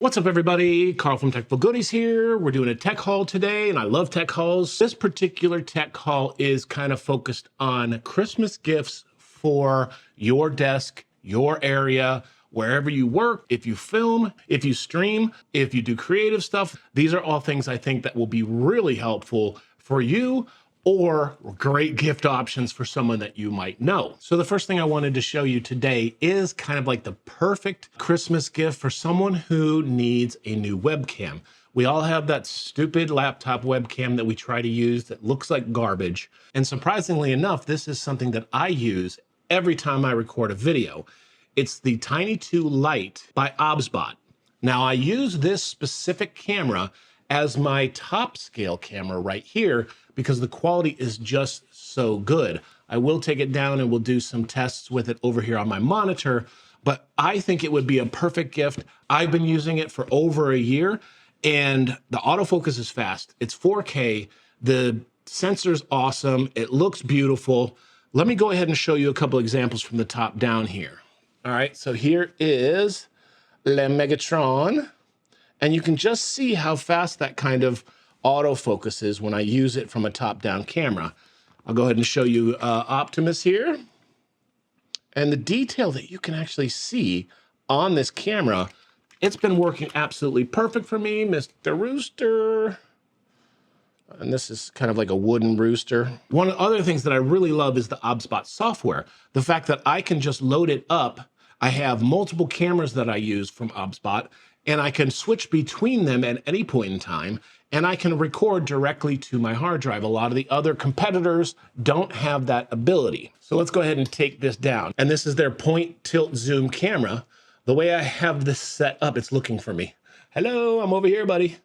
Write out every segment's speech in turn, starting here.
What's up, everybody? Carl from TechfulGoodies here. We're doing a tech haul today, and I love tech hauls. This particular tech haul is kind of focused on Christmas gifts for your desk, your area, wherever you work, if you film, if you stream, if you do creative stuff. These are all things I think that will be really helpful for you, or great gift options for someone that you might know. So the first thing I wanted to show you today is kind of like the perfect Christmas gift for someone who needs a new webcam. We all have that stupid laptop webcam that we try to use that looks like garbage. And surprisingly enough, this is something that I use every time I record a video. It's the Tiny 2 Lite by Obsbot. Now, I use this specific camera as my top scale camera right here because the quality is just so good. I will take it down and we'll do some tests with it over here on my monitor, but I think it would be a perfect gift. I've been using it for over a year and the autofocus is fast. It's 4K. The sensor's awesome. It looks beautiful. Let me go ahead and show you a couple examples from the top down here. All right, so here is Le Megatron. And you can just see how fast that kind of autofocus is when I use it from a top-down camera. I'll go ahead and show you Optimus here. And the detail that you can actually see on this camera, it's been working absolutely perfect for me, Mr. Rooster. And this is kind of like a wooden rooster. One of the other things that I really love is the Obsbot software. The fact that I can just load it up. I have multiple cameras that I use from Obsbot, and I can switch between them at any point in time, and I can record directly to my hard drive. A lot of the other competitors don't have that ability. So let's go ahead and take this down. And this is their point, tilt, zoom camera. The way I have this set up, it's looking for me. Hello, I'm over here, buddy.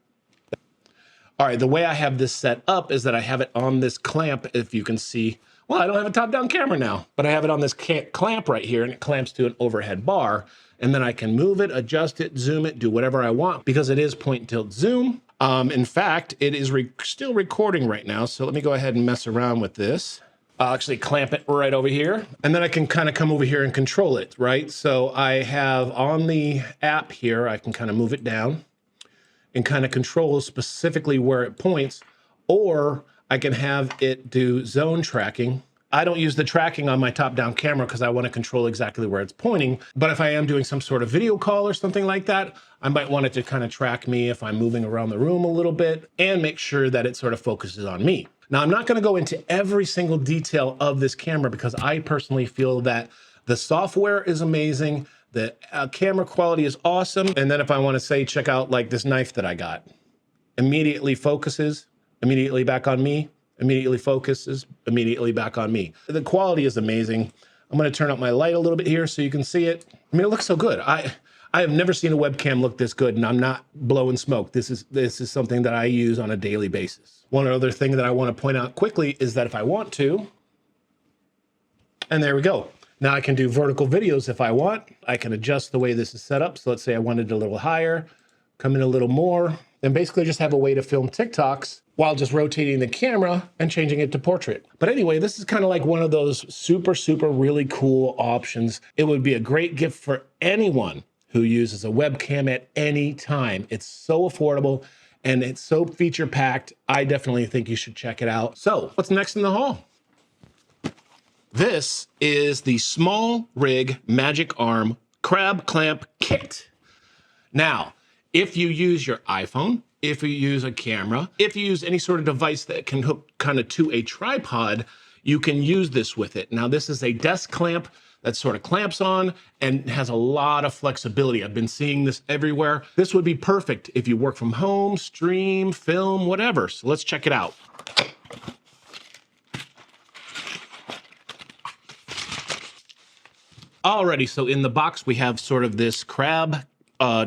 All right, the way I have this set up is that I have it on this clamp, if you can see. Well, I don't have a top-down camera now, but I have it on this clamp right here, and it clamps to an overhead bar. And then I can move it, adjust it, zoom it, do whatever I want because it is point, tilt, zoom. In fact, it is still recording right now. So let me go ahead and mess around with this. I'll actually clamp it right over here. And then I can kind of come over here and control it, right? So I have on the app here, I can kind of move it down and kind of control specifically where it points, or I can have it do zone tracking. I don't use the tracking on my top-down camera because I want to control exactly where it's pointing. But if I am doing some sort of video call or something like that, I might want it to kind of track me if I'm moving around the room a little bit and make sure that it sort of focuses on me. Now, I'm not going to go into every single detail of this camera because I personally feel that the software is amazing. The camera quality is awesome. And then if I want to say, check out like this knife that I got, immediately focuses, immediately back on me. Immediately focuses, immediately back on me. The quality is amazing. I'm going to turn up my light a little bit here so you can see it. I mean, it looks so good. I have never seen a webcam look this good, and I'm not blowing smoke. This is something that I use on a daily basis. One other thing that I want to point out quickly is that if I want to, and there we go. Now I can do vertical videos if I want. I can adjust the way this is set up. So let's say I wanted it a little higher, come in a little more, and basically just have a way to film TikToks while just rotating the camera and changing it to portrait. But anyway, this is kind of like one of those super really cool options. It would be a great gift for anyone who uses a webcam at any time. It's so affordable and it's so feature packed. I definitely think you should check it out. So what's next in the haul? This is the SmallRig Magic Arm Crab Clamp Kit. Now, if you use your iPhone, if you use a camera, if you use any sort of device that can hook kind of to a tripod, you can use this with it. Now, this is a desk clamp that sort of clamps on and has a lot of flexibility. I've been seeing this everywhere. This would be perfect if you work from home, stream, film, whatever. So let's check it out. Alrighty, so in the box, we have sort of this crab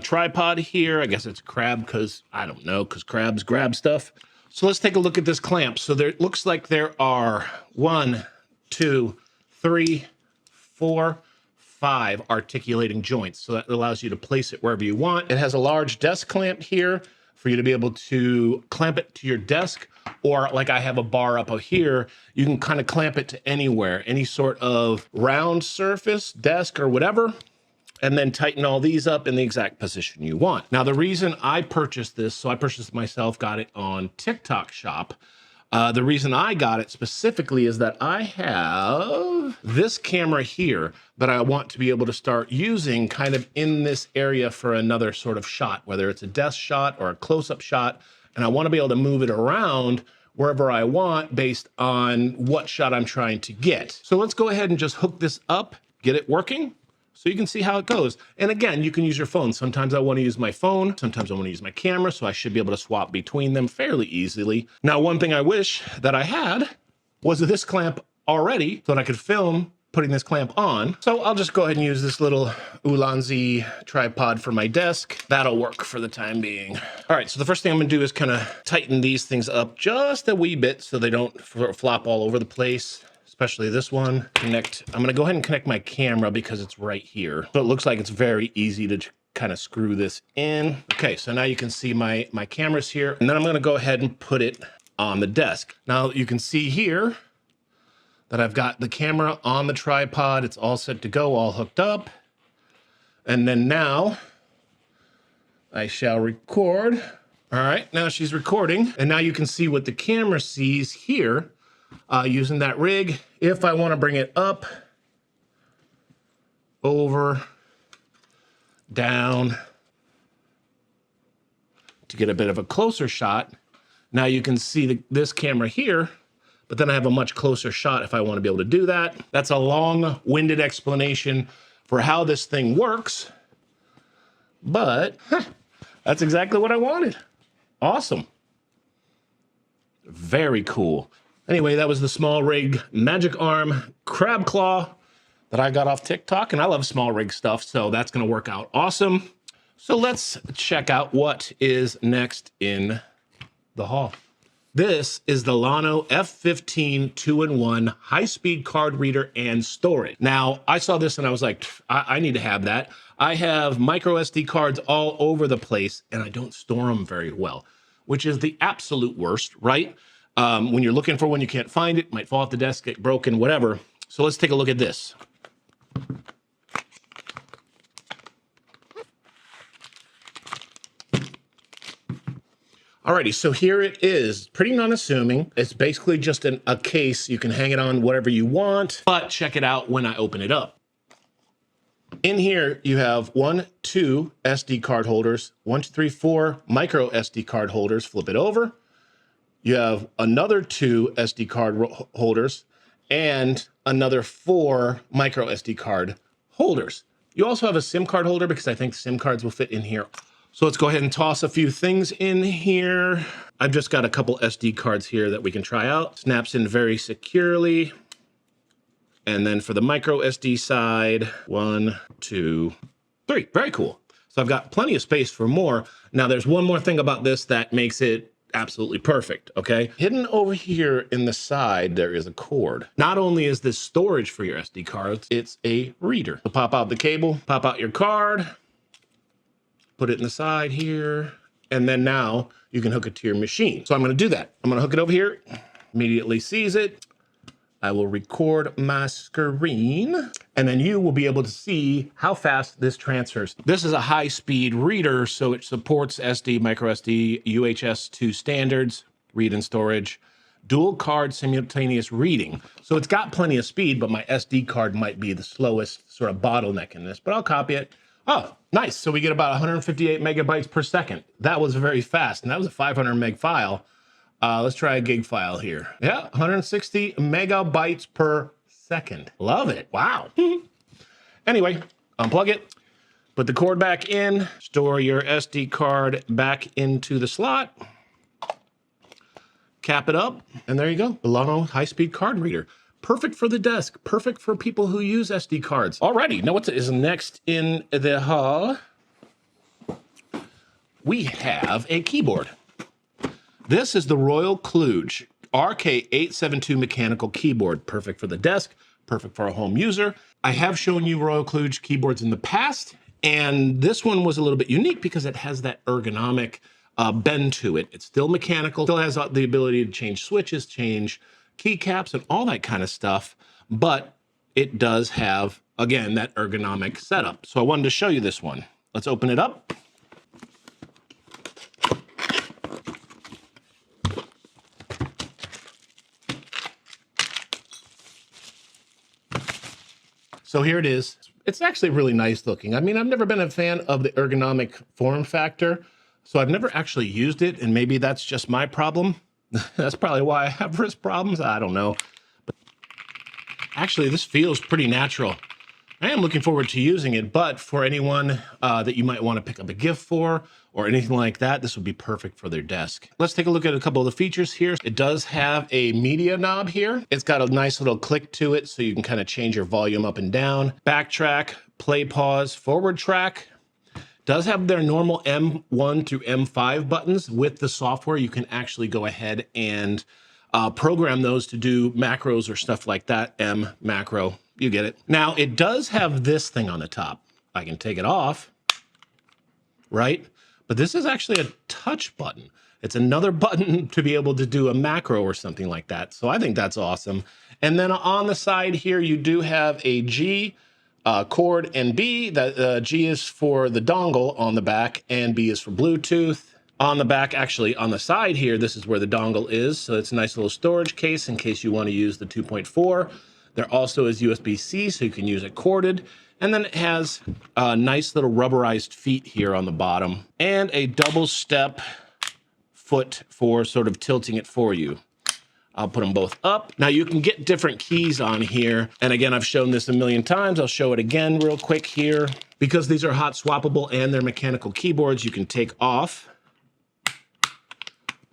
tripod here. I guess it's crab because I don't know, because crabs grab stuff. So let's take a look at this clamp. So there it looks like there are 1, 2, 3, 4, 5 articulating joints. So that allows you to place it wherever you want. It has a large desk clamp here for you to be able to clamp it to your desk, or like I have a bar up here, you can kind of clamp it to anywhere, any sort of round surface, desk or whatever. and then tighten all these up in the exact position you want. Now, the reason I purchased this, so I purchased it myself, got it on TikTok Shop. The reason I got it specifically is that I have this camera here that I want to be able to start using kind of in this area for another sort of shot, whether it's a desk shot or a close-up shot, and I want to be able to move it around wherever I want based on what shot I'm trying to get. So let's go ahead and just hook this up, get it working, so you can see how it goes. And again, you can use your phone. Sometimes I want to use my phone. Sometimes I want to use my camera, so I should be able to swap between them fairly easily. Now, one thing I wish that I had was this clamp already so that I could film putting this clamp on. So I'll just go ahead and use this little Ulanzi tripod for my desk. That'll work for the time being. All right, so the first thing I'm gonna do is kind of tighten these things up just a wee bit so they don't flop all over the place. Especially this one. I'm gonna go ahead and connect my camera because it's right here. So it looks like it's very easy to kind of screw this in. Okay, so now you can see my camera's here, and then I'm gonna go ahead and put it on the desk. Now you can see here that I've got the camera on the tripod. It's all set to go, all hooked up. And then now I shall record. All right, now she's recording, and now you can see what the camera sees here. Using that rig, if I want to bring it up, over, down, to get a bit of a closer shot. Now you can see this camera here, but then I have a much closer shot if I want to be able to do that. That's a long-winded explanation for how this thing works, but that's exactly what I wanted. Awesome. Very cool. Anyway, that was the SmallRig Magic Arm Crab Claw that I got off TikTok, and I love SmallRig stuff, so that's gonna work out awesome. So let's check out what is next in the haul. This is the LLANO F15 2-in-1 high-speed card reader and storage. Now, I saw this and I was like, I need to have that. I have micro SD cards all over the place, and I don't store them very well, which is the absolute worst, right? When you're looking for one, you can't find it, might fall off the desk, get broken, whatever. So let's take a look at this. Alrighty, so here it is, pretty non-assuming. It's basically just a case. You can hang it on whatever you want, but check it out when I open it up. In here, you have 2 SD card holders, 4 micro SD card holders. Flip it over. You have another 2 SD card holders and another 4 micro SD card holders. You also have a SIM card holder because I think SIM cards will fit in here. So let's go ahead and toss a few things in here. I've just got a couple SD cards here that we can try out. Snaps in very securely. And then for the micro SD side, 1, 2, 3. Very cool. So I've got plenty of space for more. Now there's one more thing about this that makes it absolutely perfect, okay? Hidden over here in the side, there is a cord. Not only is this storage for your SD cards, it's a reader. So pop out the cable, pop out your card, put it in the side here, and then now you can hook it to your machine. So I'm gonna do that. I'm gonna hook it over here, immediately sees it. I will record my screen, and then you will be able to see how fast this transfers. This is a high-speed reader, so it supports SD, micro SD, UHS-2 standards, read and storage, dual card simultaneous reading. So it's got plenty of speed, but my SD card might be the slowest sort of bottleneck in this, but I'll copy it. Oh, nice. So we get about 158 megabytes per second. That was very fast, and that was a 500 meg file. Let's try a gig file here. Yeah, 160 megabytes per second. Love it. Wow. Anyway, unplug it, put the cord back in, store your SD card back into the slot, cap it up, and there you go. The LLANO high-speed card reader. Perfect for the desk. Perfect for people who use SD cards. Alrighty, now what is next in the haul? We have a keyboard. This is the Royal Kludge RK A72 mechanical keyboard. Perfect for the desk, perfect for a home user. I have shown you Royal Kludge keyboards in the past, and this one was a little bit unique because it has that ergonomic bend to it. It's still mechanical, still has the ability to change switches, change keycaps, and all that kind of stuff, but it does have, again, that ergonomic setup. So I wanted to show you this one. Let's open it up. So here it is. It's actually really nice looking. I mean, I've never been a fan of the ergonomic form factor, so I've never actually used it, and maybe that's just my problem. That's probably why I have wrist problems. I don't know. But actually, this feels pretty natural. I am looking forward to using it, but for anyone that you might want to pick up a gift for or anything like that, this would be perfect for their desk. Let's take a look at a couple of the features here. It does have a media knob here. It's got a nice little click to it, so you can kind of change your volume up and down. Backtrack, play, pause, forward track. Does have their normal M1 through M5 buttons. With the software, you can actually go ahead and program those to do macros or stuff like that. M macro, you get it. Now, it does have this thing on the top. I can take it off, right? But this is actually a touch button. It's another button to be able to do a macro or something like that. So I think that's awesome. And then on the side here, you do have a G cord and B. That G is for the dongle on the back and B is for Bluetooth. On the back, actually on the side here, this is where the dongle is. So it's a nice little storage case in case you want to use the 2.4. There also is USB-C, so you can use it corded. And then it has nice little rubberized feet here on the bottom and a double step foot for sort of tilting it for you. I'll put them both up. Now you can get different keys on here. And again, I've shown this a million times. I'll show it again real quick here. Because these are hot swappable and they're mechanical keyboards, you can take off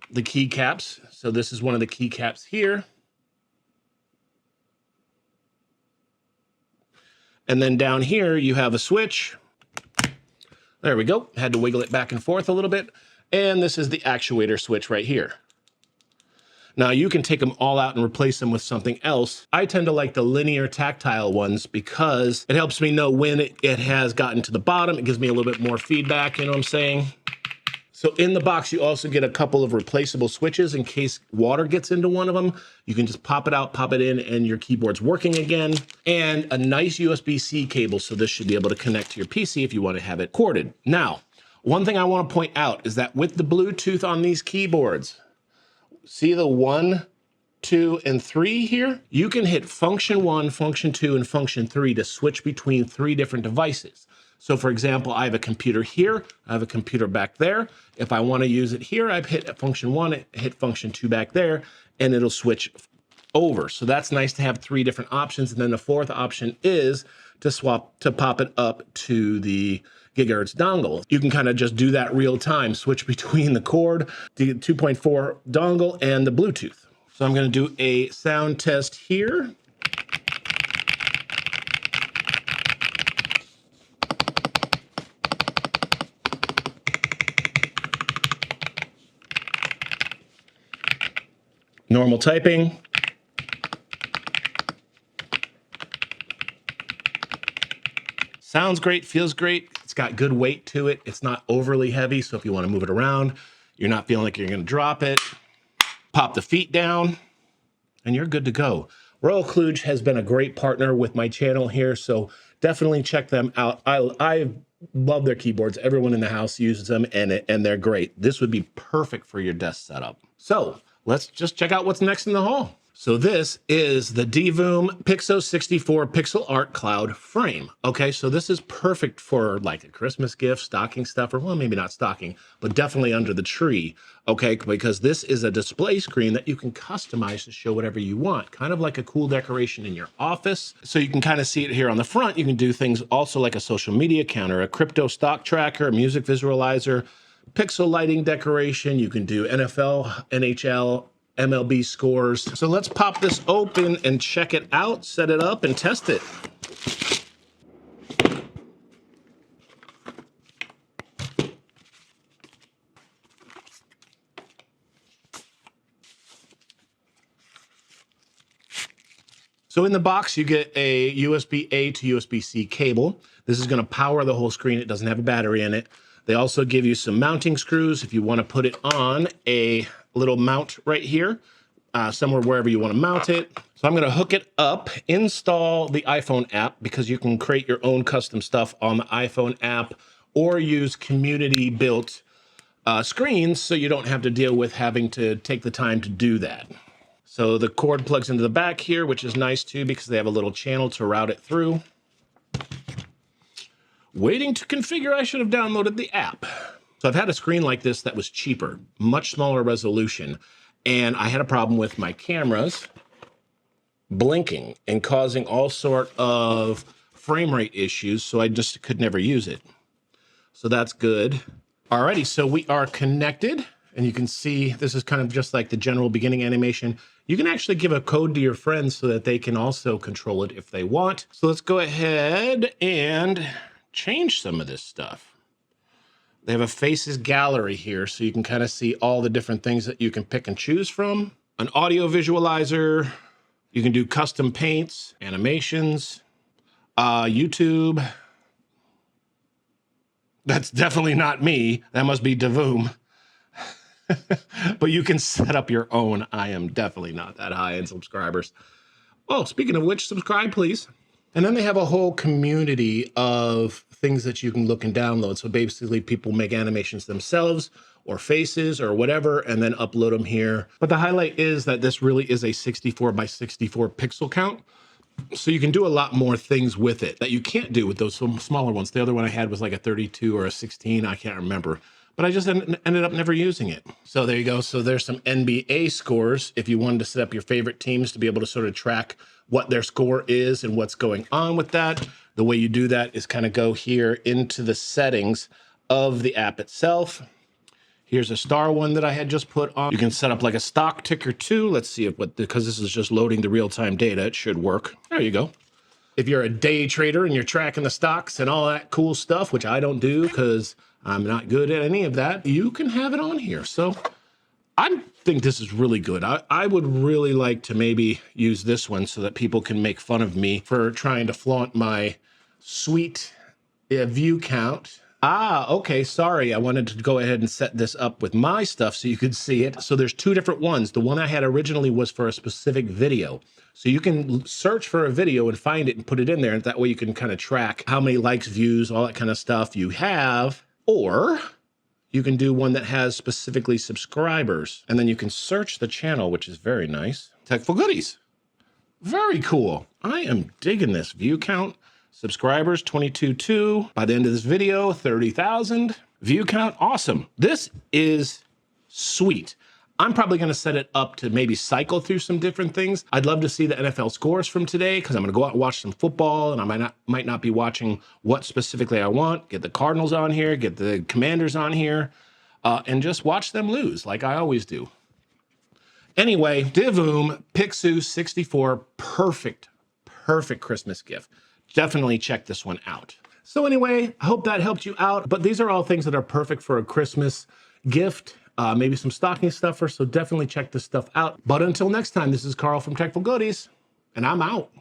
the keycaps. So this is one of the keycaps here. And then down here, you have a switch. There we go. Had to wiggle it back and forth a little bit. And this is the actuator switch right here. Now you can take them all out and replace them with something else. I tend to like the linear tactile ones because it helps me know when it has gotten to the bottom. It gives me a little bit more feedback, you know what I'm saying? So in the box, you also get a couple of replaceable switches in case water gets into one of them. You can just pop it out, pop it in, and your keyboard's working again. And a nice USB-C cable, so this should be able to connect to your PC if you want to have it corded. Now, one thing I want to point out is that with the Bluetooth on these keyboards, see the 1, 2, and 3 here? You can hit function 1, function 2, and function 3 to switch between 3 different devices. So for example, I have a computer here, I have a computer back there. If I want to use it here, I've hit function 1, hit function 2 back there, and it'll switch over. So that's nice to have 3 different options. And then the 4th option is to pop it up to the gigahertz dongle. You can kind of just do that real time, switch between the cord, the 2.4 dongle, and the Bluetooth. So I'm going to do a sound test here. Normal typing. Sounds great, feels great. It's got good weight to it. It's not overly heavy, so if you want to move it around, you're not feeling like you're going to drop it. Pop the feet down, and you're good to go. Royal Kludge has been a great partner with my channel here, so definitely check them out. I love their keyboards. Everyone in the house uses them, and they're great. This would be perfect for your desk setup. So let's just check out what's next in the haul. So this is the Divoom Pixoo 64 Pixel Art Cloud Frame. Okay, so this is perfect for like a Christmas gift, stocking stuffer. Well, maybe not stocking, but definitely under the tree. Okay, because this is a display screen that you can customize to show whatever you want. Kind of like a cool decoration in your office. So you can kind of see it here on the front. You can do things also like a social media counter, a crypto stock tracker, a music visualizer, pixel lighting decoration. You can do NFL, NHL, MLB scores. So let's pop this open and check it out, set it up, and test it. So in the box, you get a USB-A to USB-C cable. This is going to power the whole screen. It doesn't have a battery in it. They also give you some mounting screws if you want to put it on a little mount right here. somewhere wherever you want to mount it. So I'm going to hook it up, install the iPhone app, because you can create your own custom stuff on the iPhone app or use community built screens, so you don't have to deal with having to take the time to do that. So the cord plugs into the back here, which is nice too, because they have a little channel to route it through. Waiting to configure, I should have downloaded the app. So I've had a screen like this that was cheaper, much smaller resolution, and I had a problem with my cameras blinking and causing all sort of frame rate issues, so I just could never use it. So that's good. Alrighty, so we are connected, and you can see this is kind of just like the general beginning animation. You can actually give a code to your friends so that they can also control it if they want. So let's go ahead and change some of this stuff. They have a faces gallery here, so you can kind of see all the different things that you can pick and choose from. An audio visualizer. You can do custom paints, animations, YouTube. That's definitely not me. That must be Divoom. But you can set up your own. I am definitely not that high in subscribers. Oh, speaking of which, subscribe, please. And then they have a whole community of things that you can look and download. So basically people make animations themselves or faces or whatever, and then upload them here. But the highlight is that this really is a 64 by 64 pixel count. So you can do a lot more things with it that you can't do with those smaller ones. The other one I had was like a 32 or a 16, I can't remember. But I just ended up never using it. So there you go. So there's some NBA scores if you wanted to set up your favorite teams to be able to sort of track what their score is and what's going on with that. The way you do that is kind of go here into the settings of the app itself. Here's a star one that I had just put on. You can set up like a stock ticker too. Let's see if because this is just loading the real-time data, it should work. There you go. If you're a day trader and you're tracking the stocks and all that cool stuff, which I don't do because I'm not good at any of that, you can have it on here. So I think this is really good. I would really like to maybe use this one so that people can make fun of me for trying to flaunt my sweet view count. Okay, sorry. I wanted to go ahead and set this up with my stuff so you could see it. So there's two different ones. The one I had originally was for a specific video. So you can search for a video and find it and put it in there. And that way you can kind of track how many likes, views, all that kind of stuff you have. Or you can do one that has specifically subscribers. And then you can search the channel, which is very nice. TechfulGoodies. Very cool. I am digging this view count. Subscribers, 22.2. By the end of this video, 30,000. View count, awesome. This is sweet. I'm probably going to set it up to maybe cycle through some different things. I'd love to see the NFL scores from today because I'm going to go out and watch some football, and I might not be watching what specifically I want. Get the Cardinals on here, get the Commanders on here, and just watch them lose like I always do. Anyway, Divoom Pixoo 64, perfect Christmas gift. Definitely check this one out. So anyway, I hope that helped you out. But these are all things that are perfect for a Christmas gift. Maybe some stocking stuffer, so definitely check this stuff out. But until next time, this is Carl from TechfulGoodies, and I'm out.